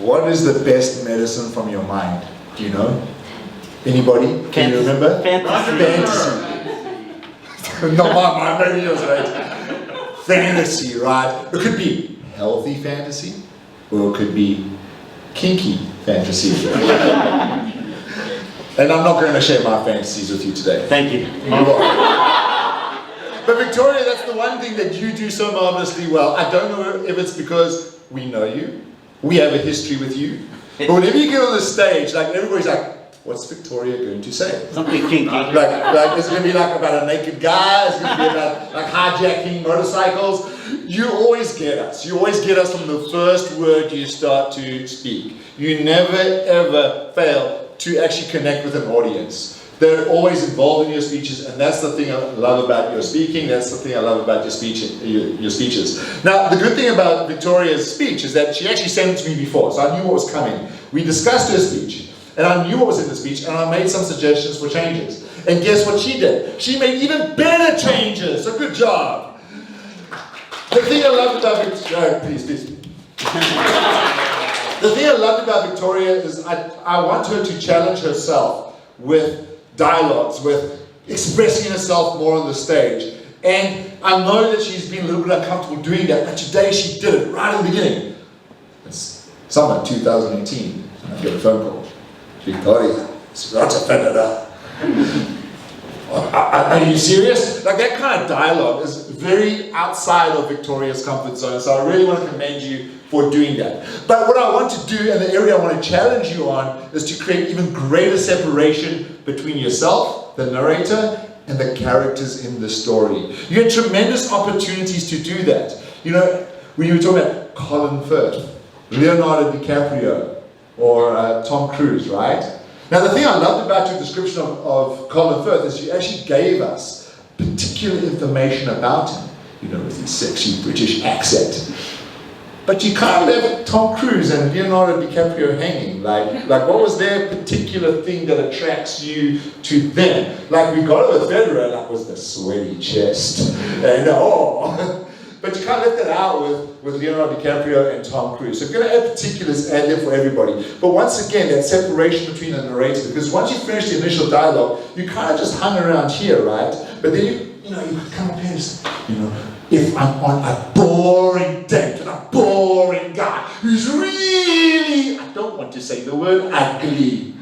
What is the best medicine from your mind? Do you know? Anybody? Can you remember? Fantasy. Not my maybe yours, right? Fantasy, right? It could be healthy fantasy, or it could be kinky fantasy. And I'm not going to share my fantasies with you today. Thank you. But Victoria, that's the one thing that you do so marvelously well. I don't know if it's because we know you, we have a history with you, but whenever you get on the stage, like everybody's like, what's Victoria going to say? Something kinky. Like it's going to be like about a naked guy, it's going to be about like hijacking motorcycles. You always get us. You always get us from the first word you start to speak. You never ever fail to actually connect with an audience. They're always involved in your speeches, and that's the thing I love about your speaking. That's the thing I love about your speeches. Now, the good thing about Victoria's speech is that she actually sent it to me before, so I knew what was coming. We discussed her speech, and I knew what was in the speech, and I made some suggestions for changes. And guess what she did? She made even better changes. So good job. The thing I loved about Victoria, please. The thing I loved about Victoria is I want her to challenge herself with dialogues, with expressing herself more on the stage. And I know that she's been a little bit uncomfortable doing that, but today she did it right in the beginning. It's summer 2018, and I get a phone call. Victoria, it's not a Canada. Are you serious? Like that kind of dialogue is very outside of Victoria's comfort zone, so I really want to commend you for doing that. But what I want to do, and the area I want to challenge you on, is to create even greater separation between yourself, the narrator, and the characters in the story. You had tremendous opportunities to do that. You know, when you were talking about Colin Firth, Leonardo DiCaprio, or Tom Cruise, right? Now the thing I loved about your description of Colin Firth is you actually gave us particular information about him, you know, with his sexy British accent. But you can't have Tom Cruise and Leonardo DiCaprio hanging. Like what was their particular thing that attracts you to them? Like we got it with Federer, like was the sweaty chest. And but you can't let that out with Leonardo DiCaprio and Tom Cruise. So if you're going to add particulars, add them for everybody. But once again, that separation between the narrator, because once you finish the initial dialogue, you kind of just hung around here, right? But then you come up here and say, if I'm on a boring date with a boring guy who's really, I don't want to say the word ugly.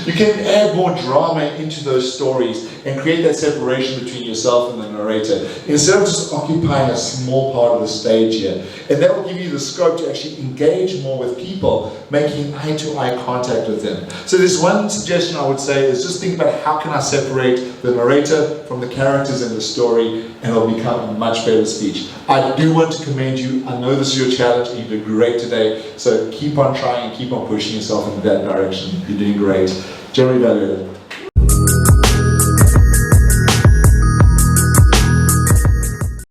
You can add more drama into those stories and create that separation between yourself and the narrator instead of just occupying a small part of the stage here. And that will give you the scope to actually engage more with people, making eye-to-eye contact with them. So there's one suggestion I would say is just think about how can I separate the narrator from the characters in the story, and it'll become a much better speech. I do want to commend you. I know this is your challenge and you did great today. So keep on trying and keep on pushing yourself in that direction. You're doing great. General Evaluator.